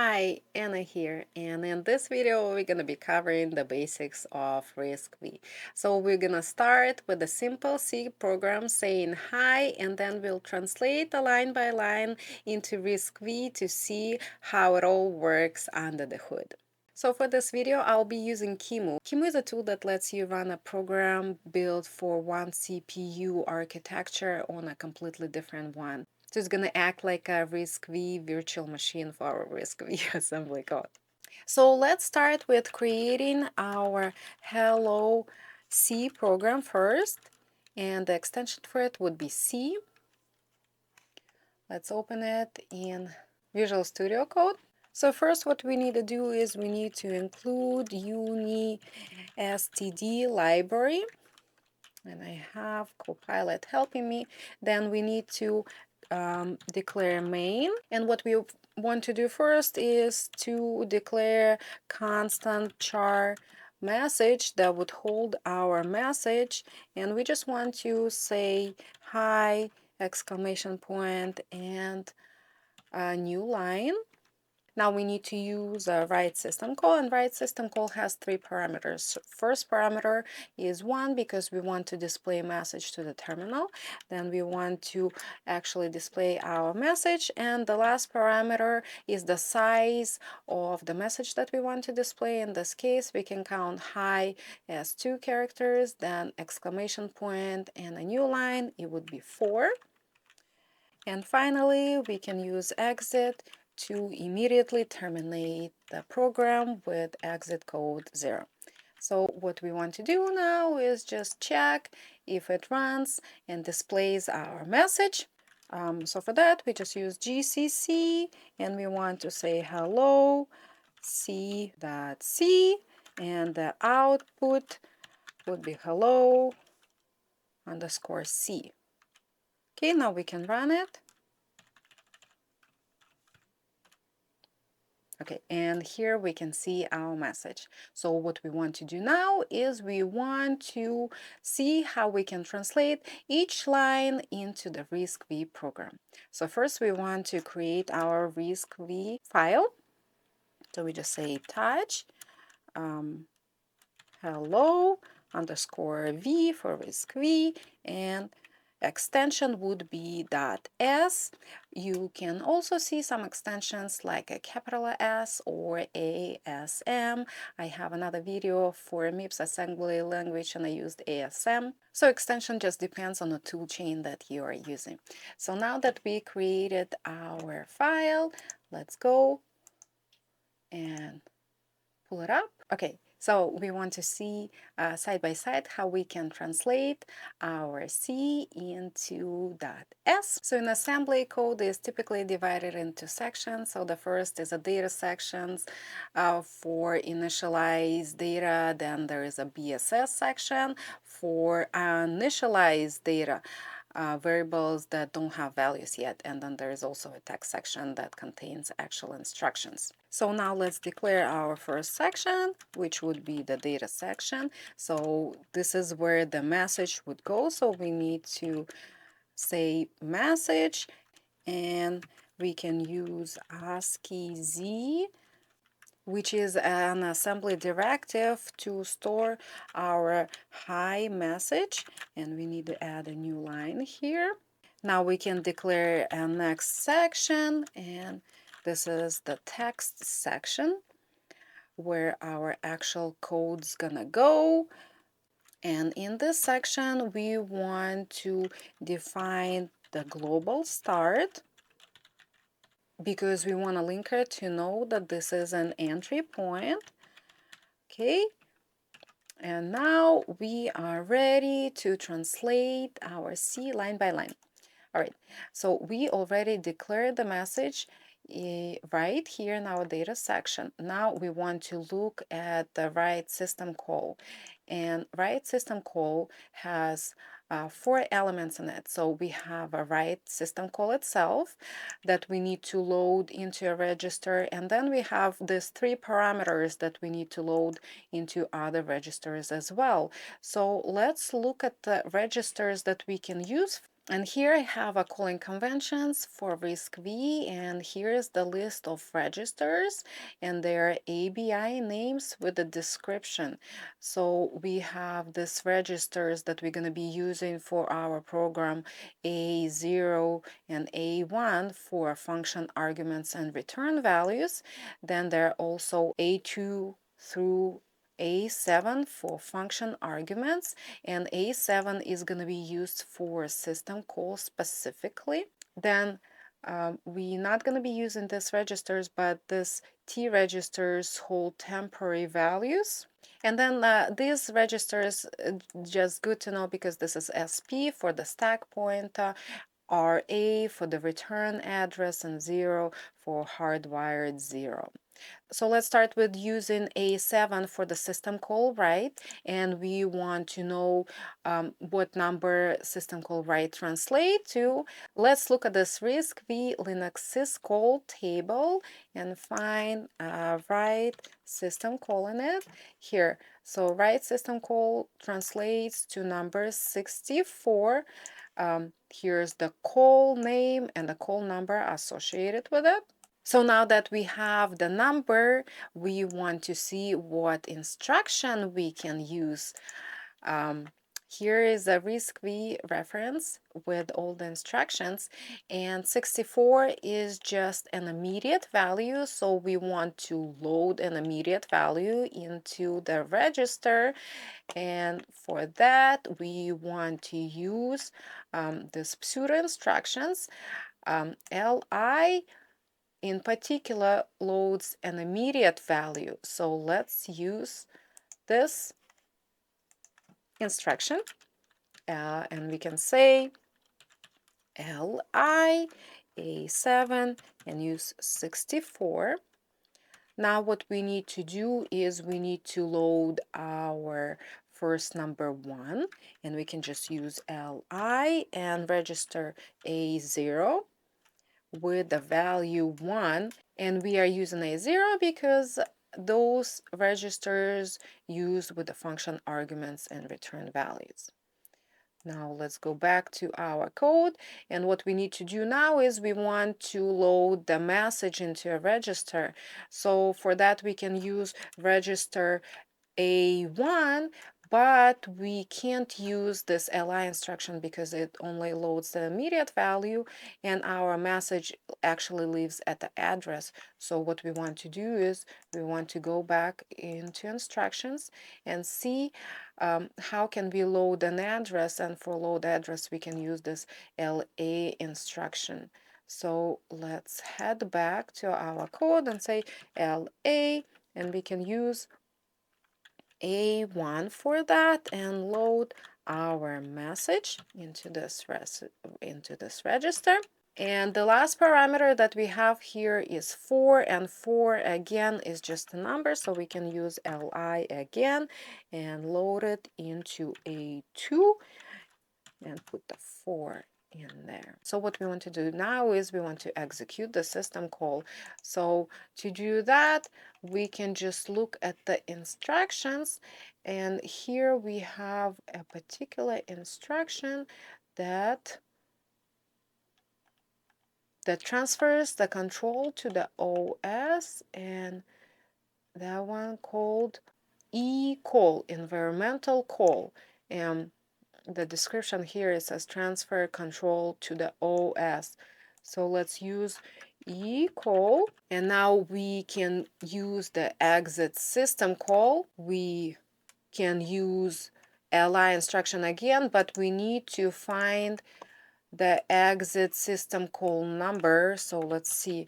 Hi, Anna here, and in this video we're going to be covering the basics of RISC-V. So we're going to start with a simple C program saying hi, and then we'll translate the line by line into RISC-V to see how it all works under the hood. So for this video, I'll be using QEMU. QEMU is a tool that lets you run a program built for one CPU architecture on a completely different one. So it's going to act like a RISC-V virtual machine for our RISC-V assembly code. So let's start with creating our Hello C program first. And the extension for it would be C. Let's open it in Visual Studio Code. So first what we need to do is we need to include UniSTD library. And I have Copilot helping me. Then we need to declare main, and what we want to do first is to declare constant char message that would hold our message, and we just want to say hi exclamation point and a new line. Now we need to use a write system call, and write system call has three parameters. First parameter is 1 because we want to display a message to the terminal. Then we want to actually display our message, and the last parameter is the size of the message that we want to display. In this case, we can count hi as 2 characters, then exclamation point and a new line, it would be 4. And finally, we can use exit to immediately terminate the program with exit code 0. So what we want to do now is just check if it runs and displays our message. So for that, we just use GCC, and we want to say hello c.c, and the output would be hello underscore c. Okay, now we can run it. Okay, and here we can see our message. So what we want to do now is we want to see how we can translate each line into the RISC-V program. So first we want to create our RISC-V file. So we just say touch hello underscore v for RISC-V, and extension would be .s. You can also see some extensions like a capital S or ASM. I have another video for MIPS assembly language and I used ASM. So extension just depends on the tool chain that you are using. So now that we created our file, let's go and pull it up. Okay, so we want to see side by side how we can translate our C into .s. So an assembly code is typically divided into sections. So the first is a data sections for initialized data. Then there is a BSS section for initialized data. Variables that don't have values yet, and then there is also a text section that contains actual instructions. So now let's declare our first section, which would be the data section. So this is where the message would go, so we need to say message, and we can use ASCII Z, which is an assembly directive to store our hi message, and we need to add a new line here. Now we can declare a next section, and this is the text section where our actual code's gonna go. And in this section we want to define the global start, because we want a linker to know that this is an entry point. Okay, and now we are ready to translate our C line by line. All right, so we already declared the message right here in our data section. Now we want to look at the write system call, and write system call has 4 elements in it. So we have a write system call itself that we need to load into a register, and then we have these 3 parameters that we need to load into other registers as well. So let's look at the registers that we can use And here I have a calling conventions for RISC-V, and here is the list of registers and their ABI names with the description. So we have these registers that we're going to be using for our program A0 and A1 for function arguments and return values. Then there are also A2 through A7 for function arguments, and A7 is going to be used for system calls specifically. Then we're not going to be using these registers, but this T registers hold temporary values. And then these registers, just good to know because this is SP for the stack pointer, RA for the return address, and 0 for hardwired 0. So let's start with using A7 for the system call write, and we want to know what number system call write translate to. Let's look at this RISC-V Linux syscall table and find write system call in it here. So write system call translates to number 64. Here's the call name and the call number associated with it. So now that we have the number, we want to see what instruction we can use. Here is a RISC-V reference with all the instructions, and 64 is just an immediate value, so we want to load an immediate value into the register, and for that we want to use this pseudo instructions. LI in particular loads an immediate value. So let's use this instruction and we can say LI A7 and use 64. Now what we need to do is we need to load our first number 1, and we can just use LI and register A0 with the value 1, and we are using A0 because those registers used with the function arguments and return values. Now let's go back to our code, and what we need to do now is we want to load the message into a register. So for that we can use register A1, but we can't use this li instruction because it only loads the immediate value and our message actually lives at the address. So what we want to do is we want to go back into instructions and see how can we load an address, and for load address we can use this la instruction. So let's head back to our code and say la, and we can use A1 for that and load our message into this register. And the last parameter that we have here is 4, and 4 again is just a number, so we can use li again and load it into A2 and put the 4 in there. So what we want to do now is we want to execute the system call. So to do that, we can just look at the instructions, and here we have a particular instruction that transfers the control to the OS, and that one called ecall, environmental call. And the description here is says transfer control to the OS. So let's use ecall, and now we can use the exit system call. We can use li instruction again, but we need to find the exit system call number. So let's see.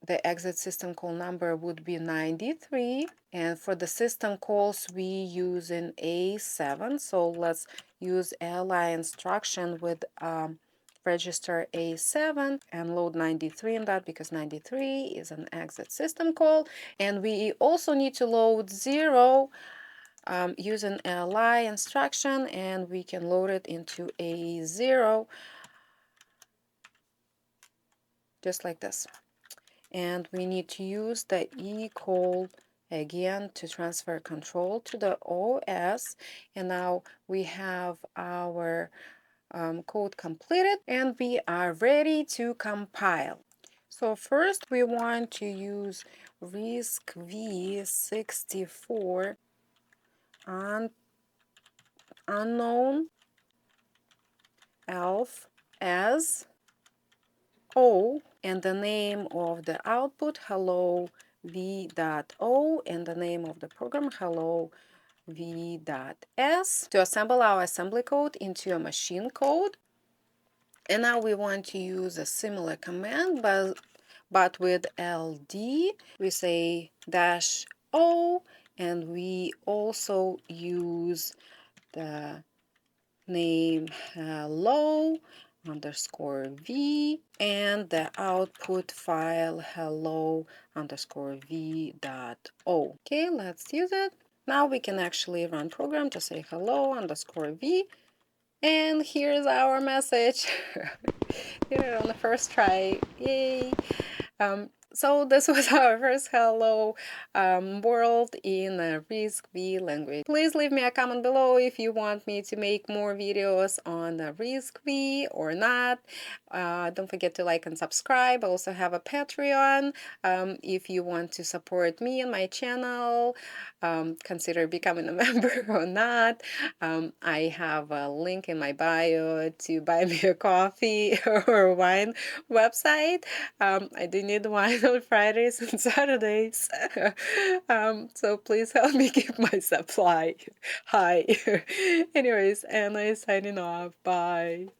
The exit system call number would be 93, and for the system calls we use in A7. So let's use li instruction with register A7 and load 93 in that, because 93 is an exit system call. And we also need to load 0 using li instruction, and we can load it into A0 just like this. And we need to use the ecall again to transfer control to the OS. And now we have our code completed, and we are ready to compile. So first we want to use RISC-V 64 unknown elf as O, and the name of the output hello v.o, and the name of the program hello v.s, to assemble our assembly code into a machine code. And now we want to use a similar command, but with ld. We say -o, and we also use the name hello _v and the output file hello _v.o. Okay, let's use it. Now we can actually run program to say hello _v, and here's our message. Did it on the first try. Yay! So this was our first hello world in a RISC-V language. Please leave me a comment below if you want me to make more videos on RISC-V or not. Don't forget to like and subscribe. I also have a Patreon. If you want to support me and my channel, consider becoming a member or not. I have a link in my bio to buy me a coffee or wine website. I do need wine on Fridays and Saturdays. So please help me keep my supply high. Anyways, Anna is signing off. Bye.